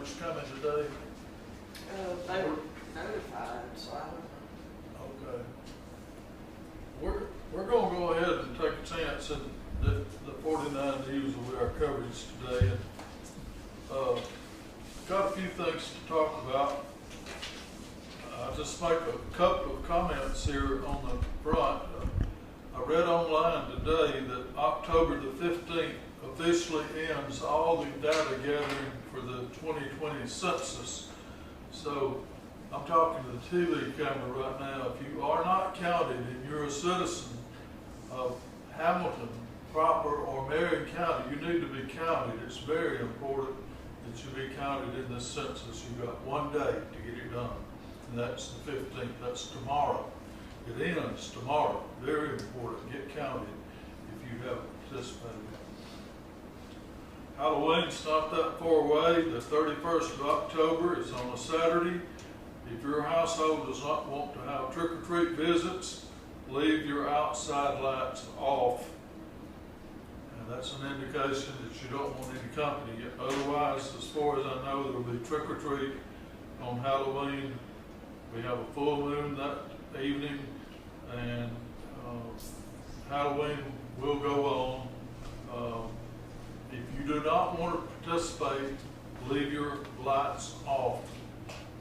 members coming today? They were notified, so I don't. Okay. We're going to go ahead and take a chance at the 49 News will be our coverage today. And, got a few things to talk about. I'll just make a couple of comments here on the front. I read online today that October the 15th officially ends all the data gathering for the 2020 census. So I'm talking to the TV camera right now. If you are not counted and you're a citizen of Hamilton proper or Marion County, you need to be counted. It's very important that you be counted in this census. You've got one day to get it done, and that's the 15th. That's tomorrow. It ends tomorrow. Very important. Get counted if you haven't participated. Halloween's not that far away. The 31st of October is on a Saturday. If your household does not want to have trick-or-treat visits, leave your outside lights off. And that's an indication that you don't want any company. Otherwise, as far as I know, there will be trick-or-treat on Halloween. We have a full moon that evening, and Halloween will go on. If you do not want to participate, leave your lights off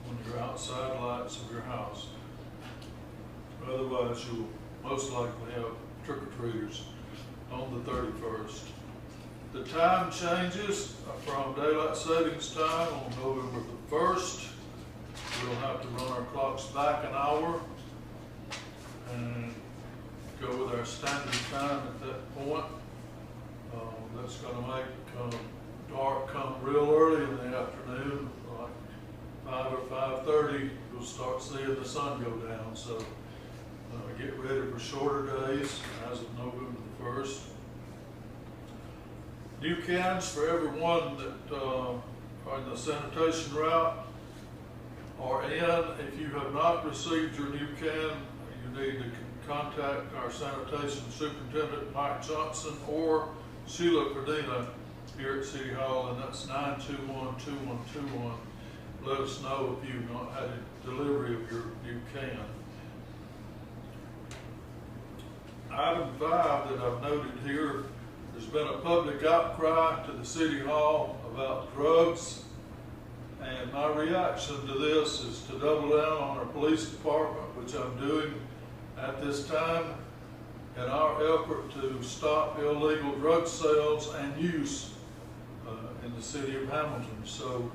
on your outside lights of your house. Otherwise, you'll most likely have trick-or-treaters on the 31st. The time changes from daylight savings time on November the 1st. We'll have to run our clocks back an hour and go with our standard time at that point. That's going to make dark come real early in the afternoon, like 5 or 5:30. We'll start seeing the sun go down. So get ready for shorter days as of November the 1st. New cans for everyone that are in the sanitation route are in. If you have not received your new can, you need to contact our sanitation superintendent, Mike Johnson, or Sheila Cardina here at City Hall, and that's 921-2121. Let us know if you've not had a delivery of your new can. Item 5 that I've noted here, there's been a public outcry to the City Hall about drugs, and my reaction to this is to double down on our police department, which I'm doing at this time, in our effort to stop illegal drug sales and use in the city of Hamilton. So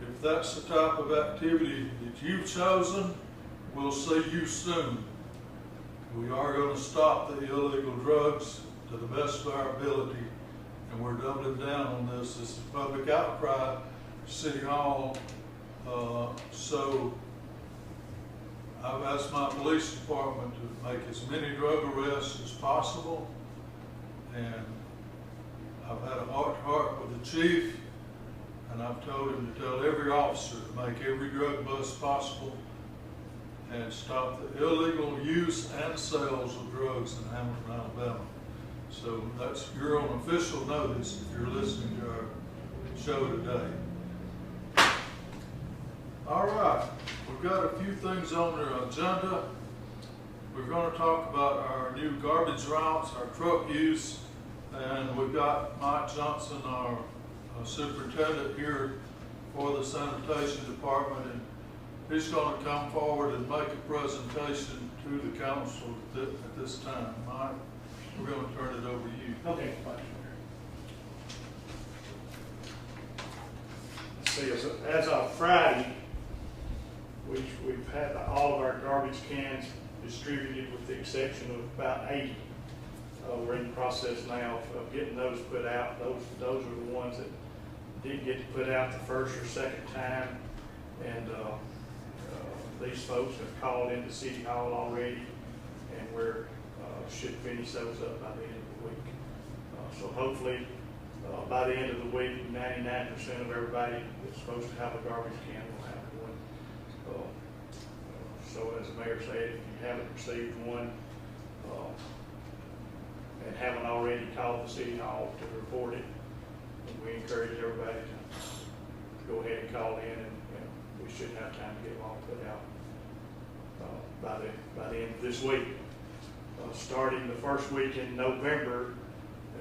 if that's the type of activity that you've chosen, we'll see you soon. We are going to stop the illegal drugs to the best of our ability, and we're doubling down on this. This is public outcry, City Hall. So I've asked my police department to make as many drug arrests as possible, and I've had a heart-to-heart with the chief, and I've told him to tell every officer to make every drug bust possible and stop the illegal use and sales of drugs in Hamilton, Alabama. So that's your own official notice if you're listening to our show today. All right, we've got a few things on our agenda. We're going to talk about our new garbage routes, our truck use, and we've got Mike Johnson, our superintendent here for the sanitation department, and he's going to come forward and make a presentation to the council at this time. Mike, we're going to turn it over to you. Okay, fine. Let's see, as of Friday, we've had all of our garbage cans distributed with the exception of about 80. We're in the process now of getting those put out. Those are the ones that didn't get to put out the first or second time, and these folks have called into City Hall already, and we're should finish those up by the end of the week. So hopefully by the end of the week, 99% of everybody that's supposed to have a garbage can will have one. So as the mayor said, if you haven't received one and haven't already called the City Hall to report it, we encourage everybody to go ahead and call in, and we should have time to get them all put out by the end of this week. Starting the first week in November,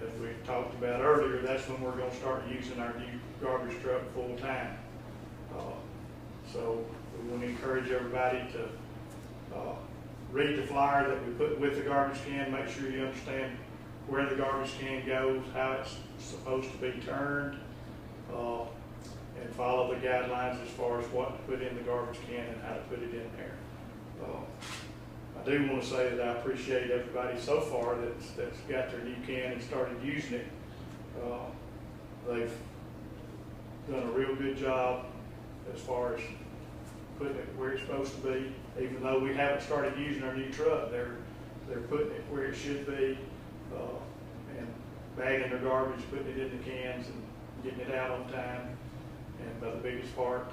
as we talked about earlier, that's when we're going to start using our new garbage truck full time. So we want to encourage everybody to read the flyer that we put with the garbage can. Make sure you understand where the garbage can goes, how it's supposed to be turned, and follow the guidelines as far as what to put in the garbage can and how to put it in there. I do want to say that I appreciate everybody so far that's got their new can and started using it. They've done a real good job as far as putting it where it's supposed to be. Even though we haven't started using our new truck, they're putting it where it should be, and bagging their garbage, putting it in the cans, and getting it out on time. And by the biggest part,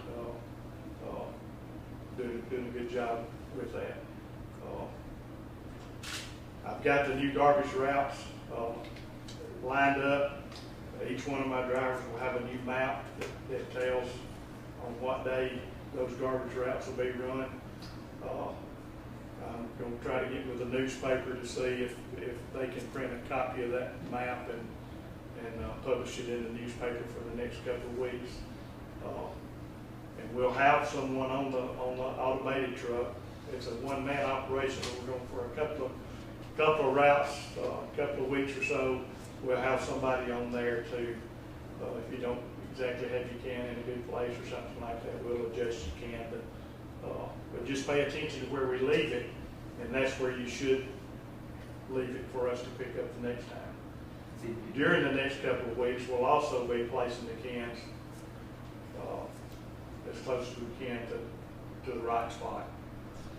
doing a good job with that. I've got the new garbage routes lined up. Each one of my drivers will have a new map that tells on what day those garbage routes will be run. I'm going to try to get with the newspaper to see if they can print a copy of that map and publish it in the newspaper for the next couple of weeks. And we'll have someone on the automated truck. It's a one-man operation. We're going for a couple of routes, a couple of weeks or so. We'll have somebody on there to, if you don't exactly have your can in a good place or something like that, we'll adjust your can. But just pay attention to where we leave it, and that's where you should leave it for us to pick up the next time. During the next couple of weeks, we'll also be placing the cans as close as we can to the right spot.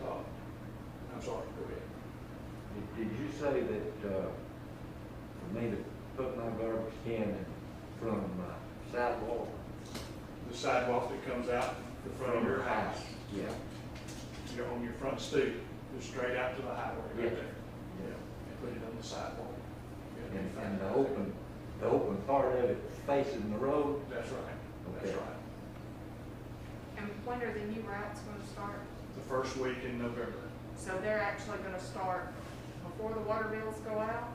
I'm sorry, go ahead. Did you say that for me to put my garbage can in front of my sidewalk? The sidewalk that comes out the front of your house. Yeah. You're on your front stoop, just straight out to the highway right Yeah. there. Yeah. And put it on the sidewalk. And the open part of it facing the road? That's right. Okay. That's right. And when are the new routes going to start? The first week in November. So they're actually going to start before the water bills go out?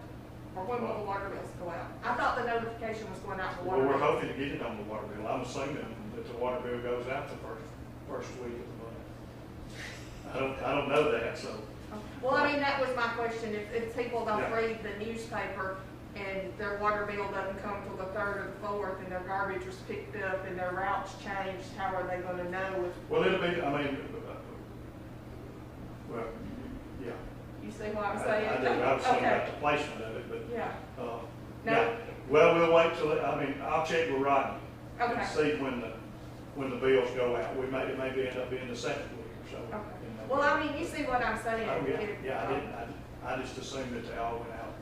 Or when will the water bills go out? I thought the notification was going out for Well, water we're bills. hoping to get it on the water bill. I'm assuming that the water bill goes out the first week of the month. I don't know that, so. Well, I mean, that was my question. If people don't Yeah. read the newspaper and their water bill doesn't come till the 3rd or the 4th and their garbage was picked up and their routes changed, how are they going to know if? Well, it'll be, well, yeah. You see what I'm I saying? do. I was thinking Okay. about the placement of it, but, Yeah, no. No. Well, we'll wait till, I'll check with Rodney okay. and see when the bills go out. It may end up being the second week or so. Okay. Well, I mean, you see what I'm saying. Oh, yeah, If, yeah, I didn't, I just assumed that they all went out,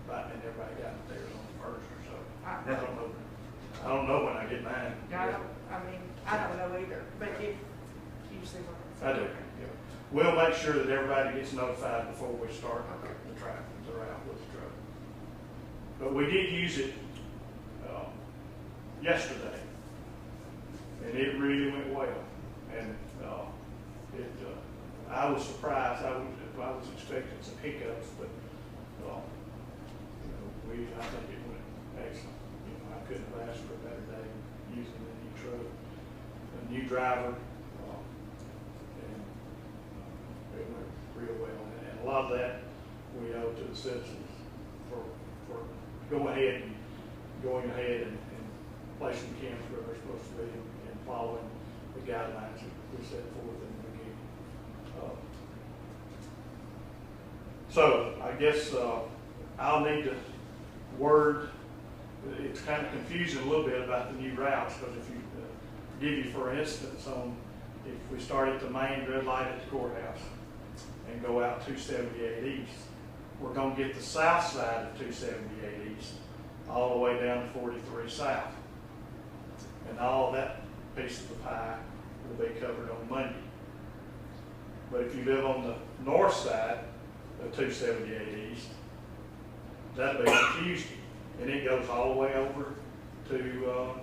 right, and everybody got theirs on the first or so. I don't know when I get mine. I don't know either, but if you see what I I'm do, saying. yeah. We'll make sure that everybody gets notified before we start the route with the truck. But we did use it, yesterday, and it really went well. And, I was surprised. I was expecting some hiccups, but, I think it went excellent. I couldn't have asked for a better day using the new truck, a new driver, and it went real well. And a lot of that we owe to the citizens for going ahead and placing cans where they're supposed to be and following the guidelines that we set forth in the beginning. So I guess I'll need to word. It's kind of confusing a little bit about the new routes, because if you give you for instance if we start at the main red light at the courthouse and go out 278 East, we're going to get the south side of 278 East all the way down to 43 South, and all that piece of the pie will be covered on Monday. But if you live on the north side of 278 East, that'll be on Tuesday, and it goes all the way over to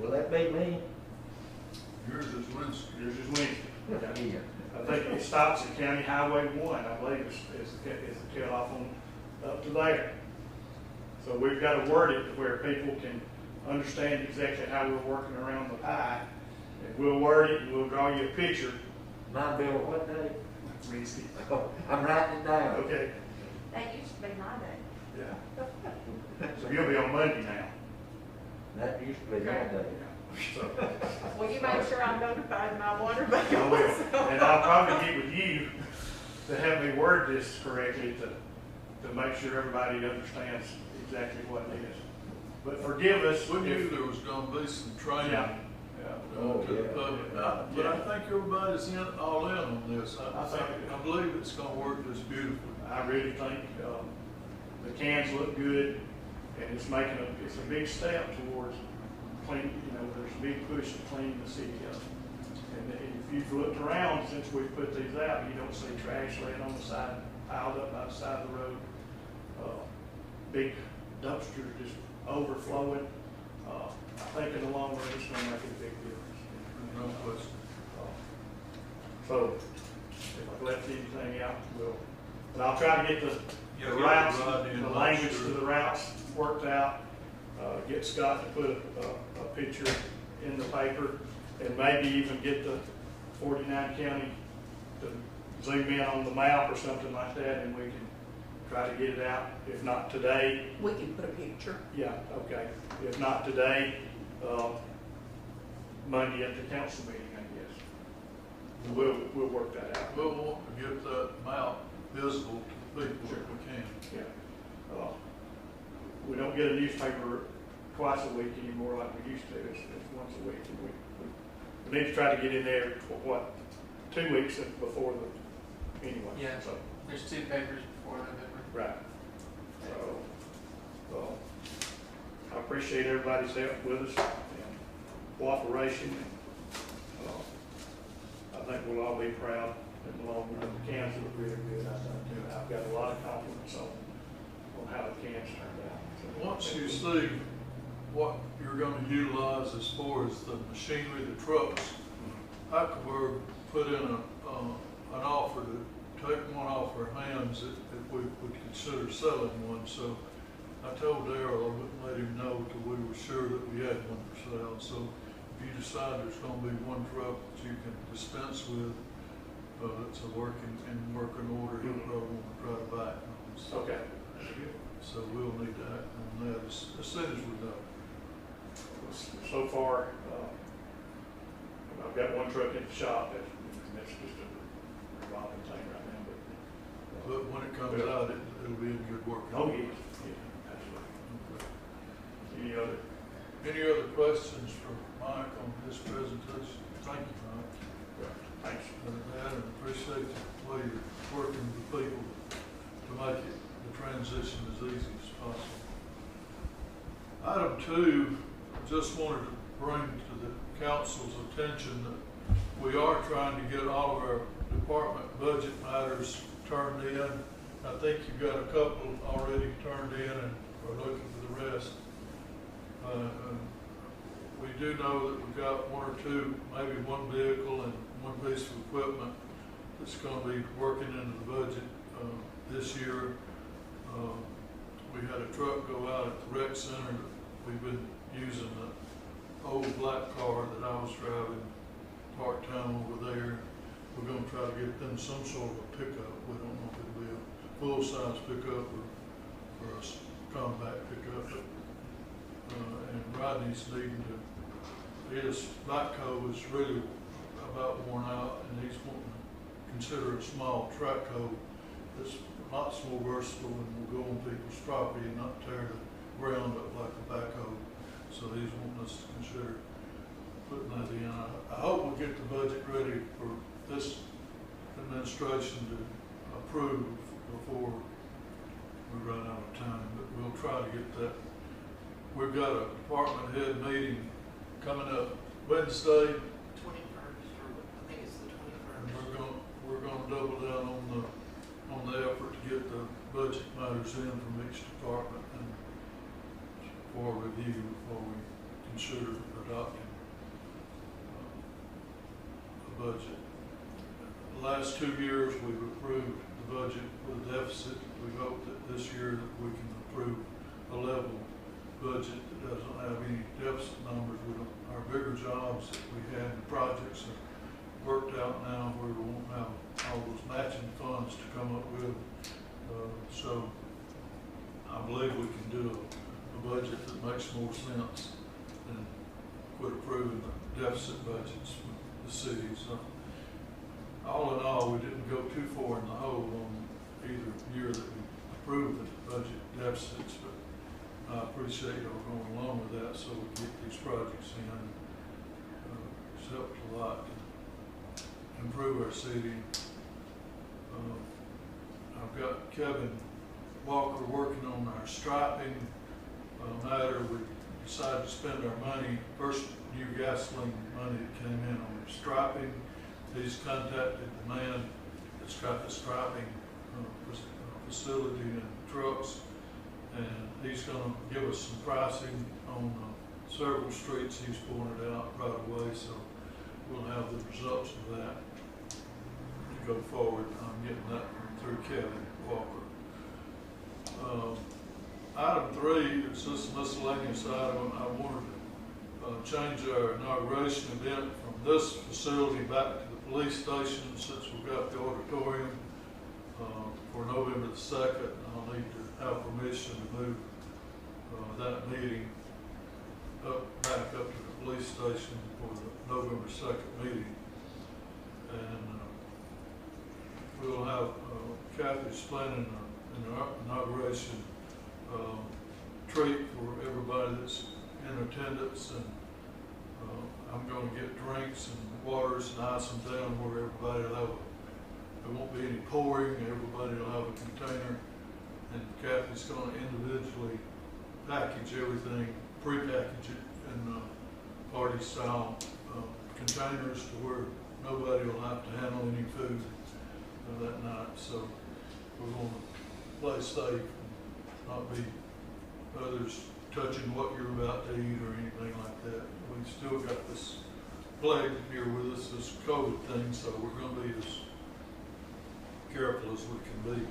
Will that be me? Yours is Winston. Yours is Winfield. Yeah. I think it stops at County Highway 1, I believe is the cutoff on up to there. So we've got to word it to where people can understand exactly how we're working around the pie. And we'll word it and we'll draw you a picture. My bill, what day? Wednesday. Oh, I'm writing it down. Okay, That used to be my day. yeah. So you'll be on Monday now. That used to be my day. So, Well, you make sure I'm notified in my water bill. I will. And I'll probably get with you to help me word this correctly to make sure everybody understands exactly what it is. But forgive us. We knew there was gonna be some training. Yeah. To the public. But I think everybody's all in on this. I believe it's gonna work just beautifully. I really think, the cans look good and it's it's a big step towards clean, there's a big push to clean the city up. And if you've looked around since we've put these out, you don't see trash laying on the side, piled up by the side of the road. Big dumpsters just overflowing. I think in the long run, it's gonna make a big difference. No question. So, if I've left anything out, but I'll try to get the Yeah, routes, Rodney and the Mike, language sure. to the routes worked out. Get Scott to put a picture in the paper, and maybe even get the 49 county to zoom in on the map or something like that, and we can try to get it out. If not today, We can put a picture. yeah, okay. If not today, Monday at the council meeting, I guess. We'll work that out. We'll want to get that map visible to the people if we can. Yeah. We don't get a newspaper twice a week anymore like we used to. It's once a week. And we need to try to get in there, 2 weeks before anyway. Yeah. So, There's 2 papers before November. right. So, I appreciate everybody's help with us and cooperation. I think we'll all be proud in the long run. The cans look really good. I've got a lot of compliments on how the cans turned out. So, Once you see what you're gonna utilize as far as the machinery, the trucks, Huckleberg put in an offer to take one off our hands if we would consider selling one. So I told Darrell I wouldn't let him know till we were sure that we had one for sale. So if you decide there's gonna be one truck that you can dispense with, that's a working order, you'll probably want to try to buy it. Okay. So we'll need to act on that as soon as we know. So far, I've got one truck in the shop, and that's just a revolving thing right now, But when it comes out, it'll be in good work. oh, yeah, absolutely. Okay. Any other questions for Mike on his presentation? Thank you, Mike. Thanks. And appreciate the way you're working with people to make the transition as easy as possible. Item 2, just wanted to bring to the council's attention that we are trying to get all of our department budget matters turned in. I think you've got a couple already turned in and are looking for the rest. We do know that we've got 1 or 2, maybe 1 vehicle and 1 piece of equipment that's going to be working into the budget this year. We had a truck go out at the rec center that we've been using, the old black car that I was driving part-time over there. We're going to try to get them some sort of a pickup. We don't know if it'll be a full-size pickup or a compact pickup. But, and Rodney's needing to, his backhoe is really about worn out, and he's wanting to consider a small track hoe that's lots more versatile and will go on people's property and not tear the ground up like a backhoe. So he's wanting us to consider putting that in. I hope we'll get the budget ready for this administration to approve before we run out of time, but we'll try to get that. We've got a department head meeting coming up Wednesday. 21st, or I think it's the 21st. And we're gonna double down on the effort to get the budget matters in from each department and for review before we consider a adopting a budget. The last 2 years, we've approved the budget with a deficit. We hope that this year that we can approve a level budget that doesn't have any deficit numbers. We don't, our bigger jobs that we had, the projects are worked out now where we won't have all those matching funds to come up with. So I believe we can do a budget that makes more sense than quit approving the deficit budgets with the cities. All in all, we didn't go too far in the hole on either year that we approved the budget deficits, but I appreciate y'all going along with that so we can get these projects in. It's helped a lot to improve our city. I've got Kevin Walker working on our striping matter. We decided to spend our money, first new gasoline money that came in on striping. He's contacted the man that's got the striping facility and trucks, and he's going to give us some pricing on several streets he's pointed out right away, so we'll have the results of that to go forward. I'm getting that through Kevin Walker. Item 3 is this miscellaneous item. I wanted to change our inauguration event from this facility back to the police station since we've got the auditorium for November the 2nd. I'll need to have permission to move that meeting back up to the police station for the November 2nd meeting. And we'll have Kathy's planning an inauguration treat for everybody that's in attendance, and I'm going to get drinks and waters and ice them down where everybody will have there won't be any pouring, everybody will have a container, and Kathy's going to individually package everything, pre-package it in party style containers to where nobody will have to handle any food that night. So we're going to play safe and not be others touching what you're about to eat or anything like that. We still got this plague here with us, this COVID thing, so we're going to be as careful as we can be.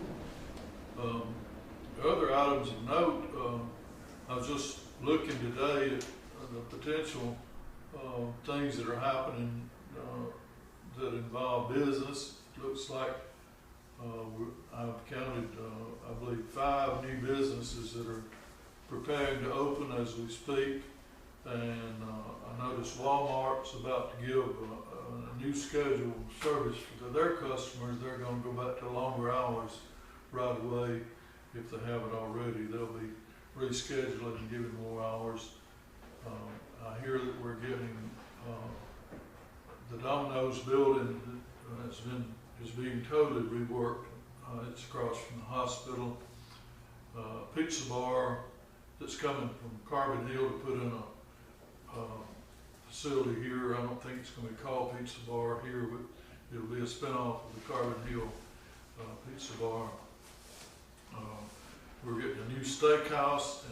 Other items of note, I was just looking today at the potential things that are happening that involve business. Looks like I've counted, I believe, 5 new businesses that are preparing to open as we speak. And I noticed Walmart's about to give a new scheduled service to their customers. They're going to go back to longer hours right away if they haven't already. They'll be rescheduling and giving more hours. I hear that we're getting the Domino's building is being totally reworked. It's across from the hospital. Pizza bar that's coming from Carbon Hill to put in a facility here. I don't think it's going to be called Pizza Bar here, but it'll be a spinoff of the Carbon Hill Pizza Bar. We're getting a new steakhouse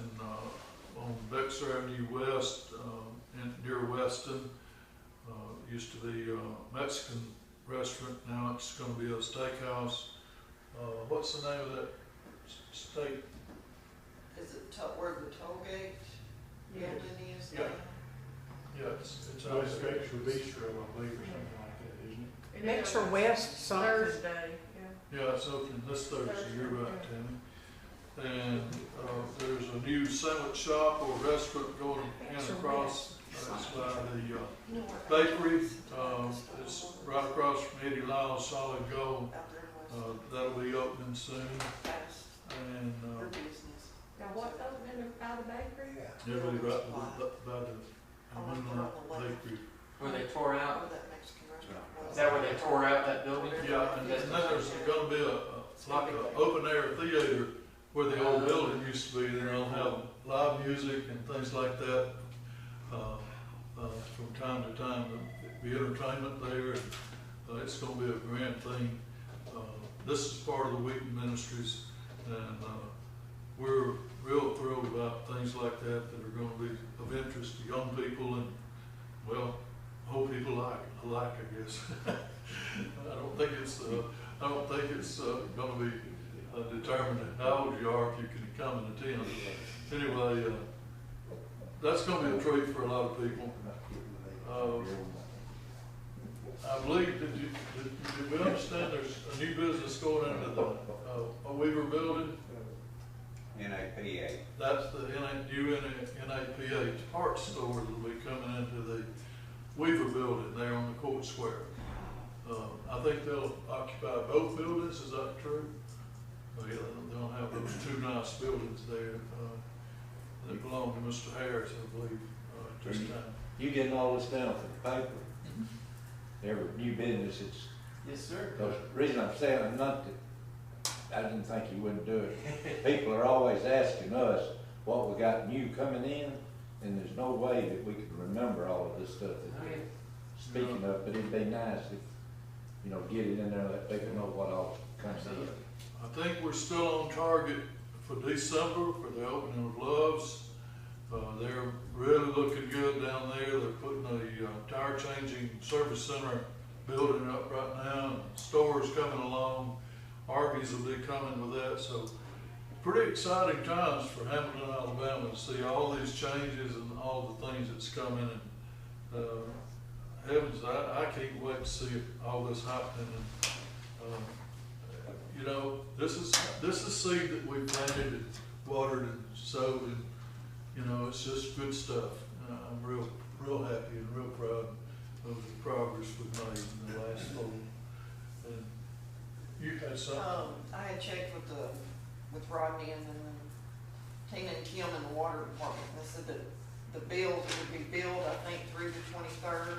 on Bexar Avenue West near Weston. Used to be a Mexican restaurant. Now it's going to be a steakhouse. What's the name of that steak? Is it where the toll gate building is? Yeah. Yeah, it's West Bexar Bistro, I believe, or something like that, isn't it? And Bexar West something. Thursday, Yeah, it's opening this Thursday. You're right, Tammy. And there's a new sandwich shop or restaurant going in across. It's by the bakery. It's right across from Eddie Lyle's Solid Gold. That'll be opening soon. And now what's opening by the bakery? it'll be right by the bakery. Where they tore out, That Mexican restaurant. is that where they tore out that building? Yeah, and then there's going to be like an open air theater where the old building used to be. They'll have live music and things like that from time to time. There'll be entertainment there. And, it's going to be a grand thing. This is part of the Wheaton Ministries, and we're real thrilled about things like that that are going to be of interest to young people and well, hope people like, I guess. I don't think it's gonna be determined how old you are if you can come and attend. Anyway, that's gonna be a treat for a lot of people. I believe, did we understand there's a new business going into the Weaver building? NAPA. That's the new NAPA parts store that'll be coming into the Weaver building there on the court square. I think they'll occupy both buildings, is that true? Oh, yeah, they'll have those two nice buildings there, that belong to Mr. Harris, I believe, at this time. You getting all this down for the paper? Every new business, it's, Yes, sir. because the reason I'm saying I'm not, I didn't think you wouldn't do it. People are always asking us what we got new coming in, and there's no way that we can remember all of this stuff that I they're mean, speaking of, but it'd be nice if, you know, get it in there, let people know what all comes in. I think we're still on target for December for the opening of Love's. They're really looking good down there. They're putting a tire changing service center building up right now. Stores coming along. Arby's will be coming with that. So pretty exciting times for Hamilton, Alabama to see all these changes and all the things that's coming. And heavens, I can't wait to see all this happening. And, you know, this is seed that we planted and watered and sowed, and you know, it's just good stuff. I'm real happy and real proud of the progress we've made in the last fall. And you had something? I had checked with Rodney and then Tina and Kim in the water department. They said that the bills would be billed, I think, through the 23rd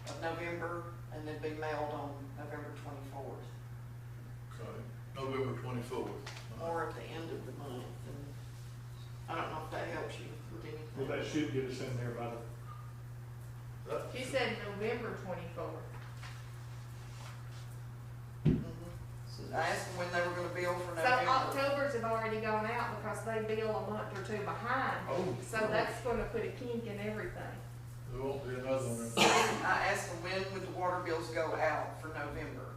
of November, and they'd be mailed on November 24th. Okay, November 24th. Or at the end of the month. And I don't know if that helps you with anything. Well, that should get us in there by the, She said November 24th. So I asked them when they were gonna bill for So November. October's have already gone out because they bill a month or two behind. oh. So that's gonna put a kink in everything. There won't be another one. I asked them when would the water bills go out for November?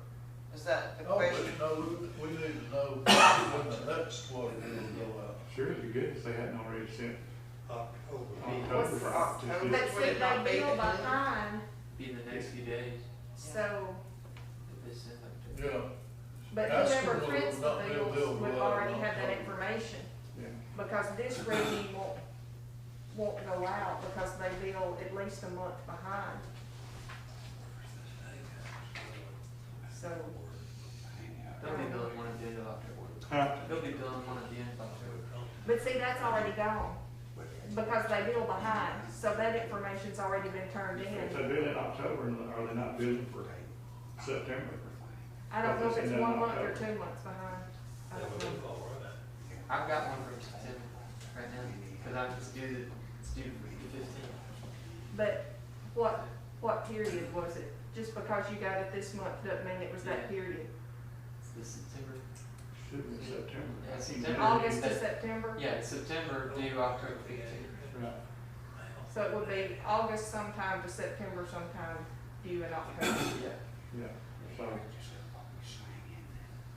Is that the Oh, question? but no, we need to know when the next water bill will go out. Sure, it'd be good if they hadn't already sent October. October. For October. Just- But Would see, it not they be bill the end? behind, be in the next few days. so, If this is like. Yeah. but Ask whoever them prints the not bill bills would go out already in have that October. information. Yeah. Because this reading won't go out because they bill at least a month behind. So, They'll be billing one at the end of October. Huh? They'll be billing one at the end of October. but see, that's already gone because they bill behind. So that information's already been turned If in. they bill in October, are they not billing for September? I don't know if it's Is that 1 month or October? 2 months behind. I don't know. I've got one from September right now, cause it's due the 15th. But what period was it? Just because you got it this month doesn't mean it was that Yeah. period. It's the September. Should be September. Yeah, September. August to September? Yeah, it's September due October 15th. Right. So it would be August sometime to September sometime due in October. Yeah. Yeah, so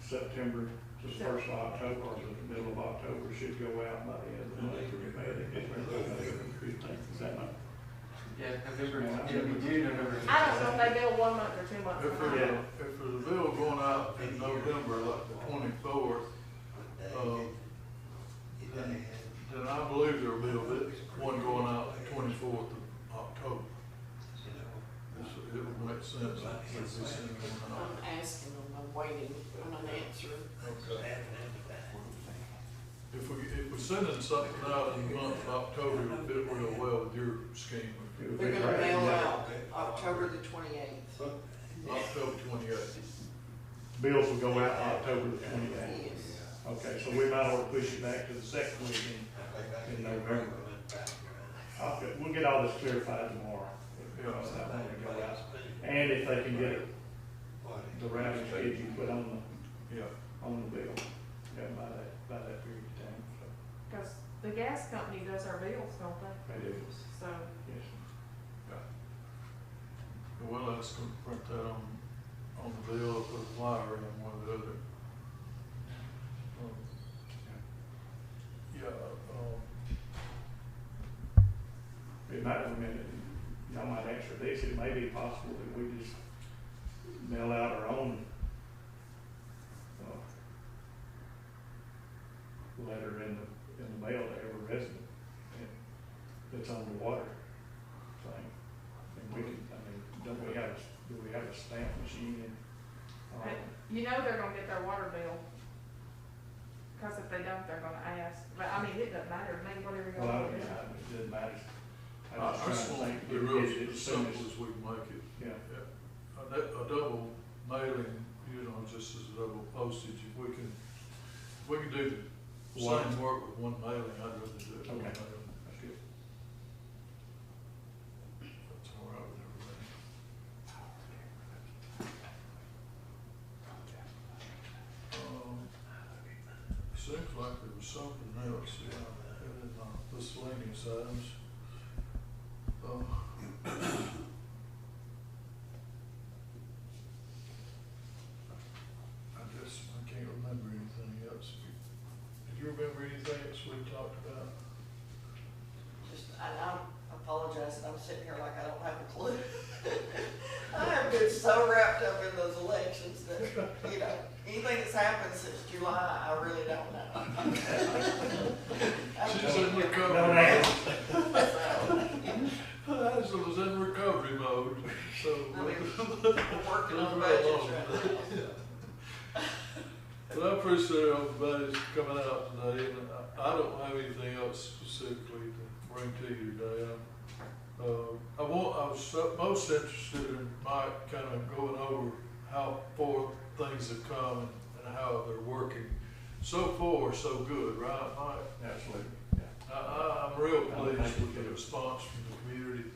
September to the first of October, or the middle of October should go out by the end of the month. Is that not? Yeah, November, it'll be due November 15th. I don't know if they bill 1 month or 2 months If behind. there's a bill going out in November, like the 24th, then I believe there'll be one going out the 24th of October. It would make sense if we send one out. I'm asking them, I'm waiting on an answer. Okay. If we're sending something out in the month of October, it'll fit real well with your scheme. They're gonna mail out October the 28th. October 28th. Bills will go out October the 28th. Yes. Okay, so we might ought to push it back to the second week in November. Okay, we'll get all this clarified tomorrow. If that one to go out. And if they can get the routing schedule put on Yeah. the bill, yeah, by that period of time, so. Because the gas company does our bills, don't they? They do, So, yes. We'll ask them to print that on the bill, or put a flyer in one or the other. Yeah, It might, I mean, y'all might answer this, it may be possible that we just mail out our own letter in the mail to every resident that's on the water thing. And we can, I mean, do we have a stamp machine? You know they're gonna get their water bill, because if they don't, they're gonna ask, but I mean, it doesn't matter, maybe whatever you Well, want to do. it doesn't matter. I I'm just just trying want to to be think, real get it as soon simple as, as we can make it. yeah. A double mailing, you know, just as a double postage, if we can do the same work with one mailing, I'd rather do it with one Okay. mailing. That's good. That's all right with everybody. Seems like there was something else, yeah, in miscellaneous items. I guess I can't remember anything else. Did you remember anything else we talked about? Just, I apologize that I'm sitting here like I don't have a clue. I have been so wrapped up in those elections that, you know, anything that's happened since July, I really don't know. She's in recovery No, mode. Angela's in recovery mode, so. I mean, we're working on budgets right now. But I appreciate everybody's coming out today, and I don't have anything else specifically to bring to you today. I was most interested in Mike kind of going over how far things have come and how they're working. So far, so good, right, Mike? Absolutely, yeah. I'm real pleased with the response from the community.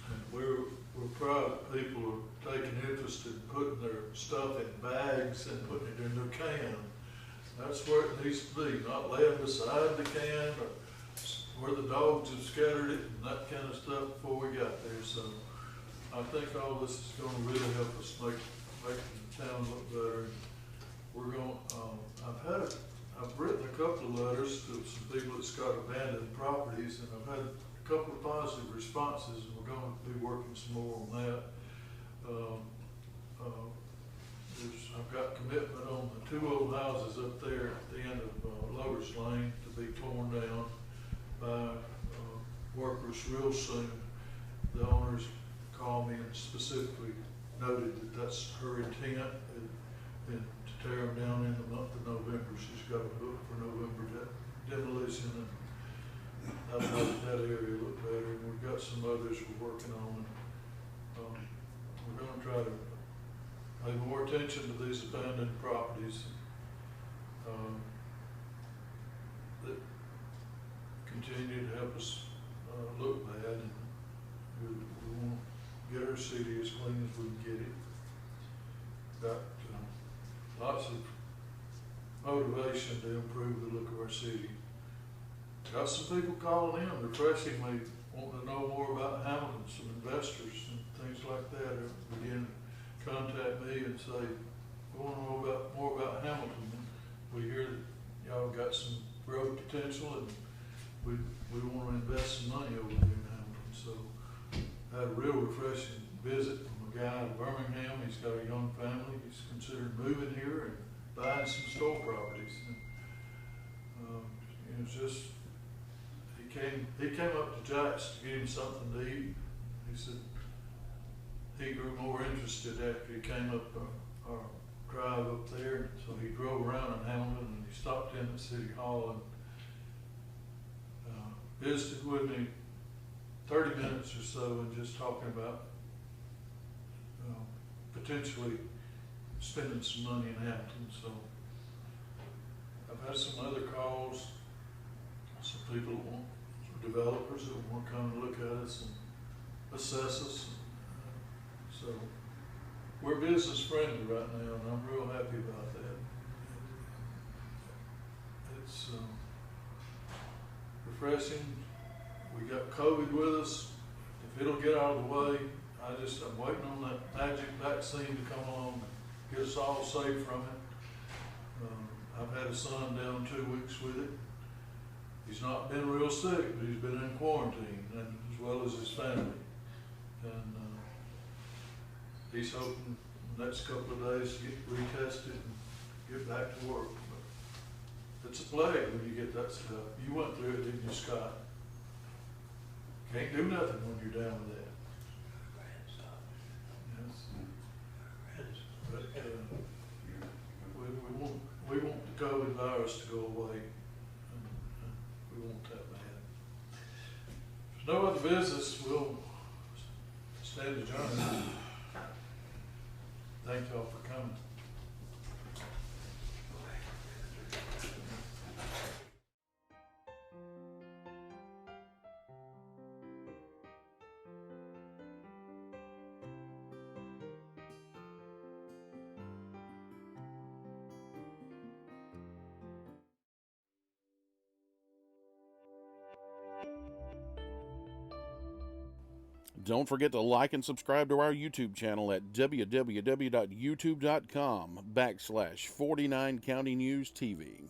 And we're proud that people are taking interest in putting their stuff in bags and putting it in their can. That's where it needs to be, not laying beside the can or where the dogs have scattered it and that kind of stuff before we got there. So I think all this is going to really help us make the town look better. We're going, I've written a couple of letters to some people that's got abandoned properties, and I've had a couple of positive responses, and we're going to be working some more on that. I've got commitment on the 2 old houses up there at the end of Lover's Lane to be torn down by workers real soon. The owners called me and specifically noted that that's her intent, and to tear them down in the month of November. She's got a book for November demolition, and that'll make that area look better. And we've got some others we're working on. We're going to try to pay more attention to these abandoned properties that continue to help us look bad, and we want to get our city as clean as we can get it. Got lots of motivation to improve the look of our city. Got some people calling in, refreshing me, wanting to know more about Hamilton, some investors and things like that are beginning to contact me and say, we want to know more about Hamilton. We hear that y'all got some growth potential, and we want to invest some money over there in Hamilton. So I had a real refreshing visit from a guy in Birmingham. He's got a young family. He's considered moving here and buying some store properties. And it's just, he came up to Jack's to get him something to eat. He said he grew more interested after he came up our drive up there. So he drove around in Hamilton, and he stopped in at City Hall and visited with me 30 minutes or so, and just talking about potentially spending some money in Hamilton. So I've had some other calls, some people that want, some developers that want to come and look at us and assess us. So we're business friendly right now, and I'm real happy about that. It's refreshing. We got COVID with us. If it'll get out of the way. I'm waiting on that magic vaccine to come along and get us all safe from it. I've had a son down 2 weeks with it. He's not been real sick, but he's been in quarantine, and as well as his family. And he's hoping the next couple of days to get retested and get back to work. But it's a plague when you get that stuff. You went through it, didn't you, Scott? Can't do nothing when you're down with that. Yes. But we want the COVID virus to go away. We want that bad. If there's no other business, we'll stand adjourned. Thank y'all for coming. Don't forget to like and subscribe to our YouTube channel at www.youtube.com/49 County News TV.